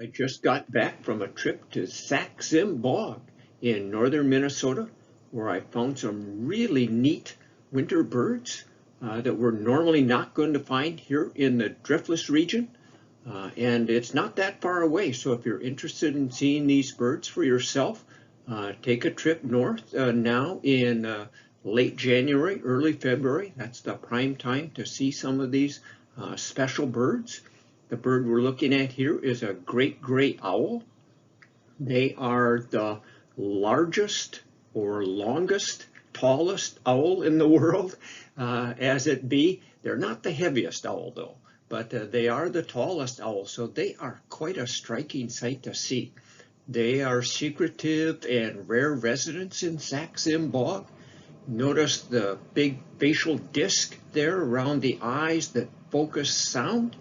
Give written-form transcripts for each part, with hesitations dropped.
I just got back from a trip to Sax-Zim Bog in northern Minnesota, where I found some really neat winter birds that we're normally not going to find here in the driftless region. And it's not that far away, so if you're interested in seeing these birds for yourself, take a trip north now in late January, early February. That's the prime time to see some of these special birds. The bird we're looking at here is a great gray owl. They are the largest or longest, tallest owl in the world, as it be. They're not the heaviest owl though, but they are the tallest owl, so they are quite a striking sight to see. They are secretive and rare residents in Sax-Zim Bog. Notice the big facial disc there around the eyes that focus sound.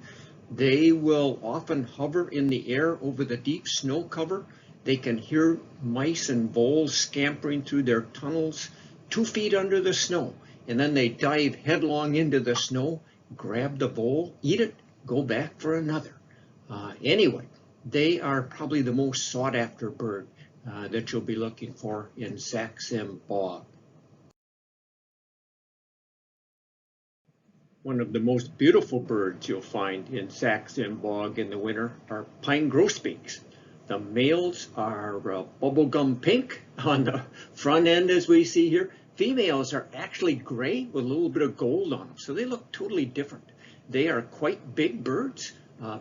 They will often hover in the air over the deep snow cover. They can hear mice and voles scampering through their tunnels 2 feet under the snow, and then they dive headlong into the snow, grab the vole, eat it, go back for another. Anyway, they are probably the most sought after bird that you'll be looking for in Sax-Zim Bog. One of the most beautiful birds you'll find in Sax-Zim Bog in the winter are pine grosbeaks. The males are bubblegum pink on the front end, as we see here. Females are actually gray with a little bit of gold on them, so they look totally different. They are quite big birds,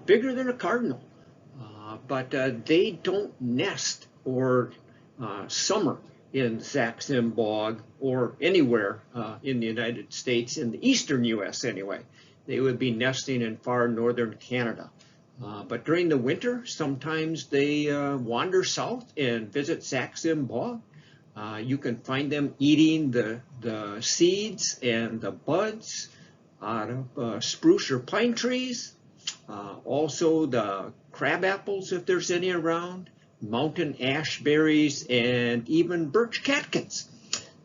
bigger than a cardinal, but they don't nest or summer in Sax-Zim Bog or anywhere in the United States, in the eastern U.S. anyway. They would be nesting in far northern Canada. But during the winter, sometimes they wander south and visit Sax-Zim Bog. You can find them eating the seeds and the buds out of spruce or pine trees. Also the crab apples, if there's any around, mountain ash berries, and even birch catkins.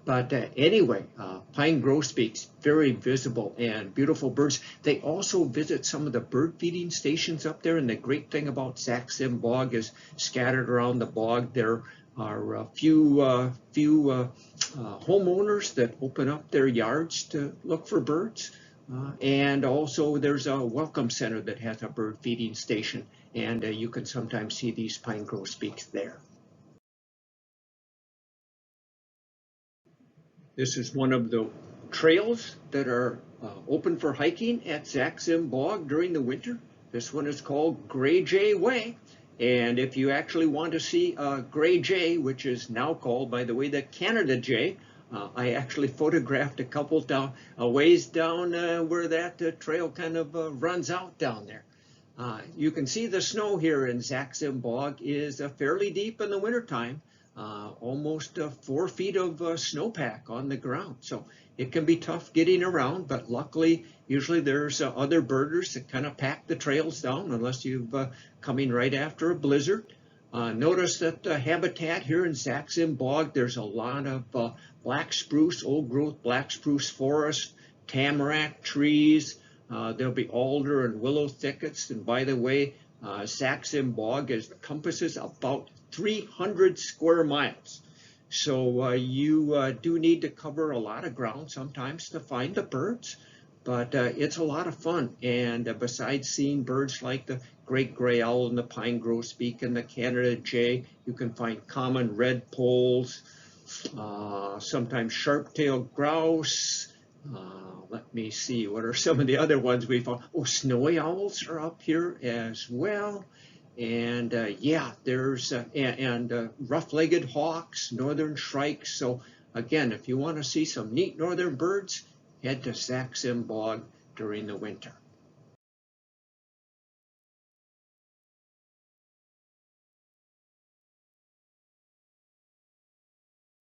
But anyway, pine grosbeaks, very visible and beautiful birds. They also visit some of the bird feeding stations up there, and the great thing about Sax-Zim Bog is scattered around the bog there are a few homeowners that open up their yards to look for birds. And also there's a welcome center that has a bird feeding station, and you can sometimes see these pine grosbeaks there. This is one of the trails that are open for hiking at Sax-Zim Bog during the winter. This one is called Gray Jay Way. And if you actually want to see a gray jay, which is now called, by the way, the Canada jay, I actually photographed a couple down a ways down where that trail kind of runs out down there. You can see the snow here in Sax-Zim Bog is fairly deep in the wintertime, almost 4 feet of snowpack on the ground. So it can be tough getting around, but luckily, usually there's other birders that kind of pack the trails down unless you've coming right after a blizzard. Notice that the habitat here in Sax-Zim Bog, there's a lot of black spruce, old growth black spruce forest, tamarack trees. There'll be alder and willow thickets. And by the way, Sax-Zim Bog encompasses about 300 square miles. So you do need to cover a lot of ground sometimes to find the birds, but it's a lot of fun. And besides seeing birds like the great gray owl and the pine grosbeak and the Canada jay, you can find common red poles, sometimes sharp-tailed grouse. Let me see, what are some of the other ones we found? Oh, snowy owls are up here as well. And yeah, there's rough-legged hawks, northern shrikes. So again, if you want to see some neat northern birds, head to Sax-Zim Bog during the winter.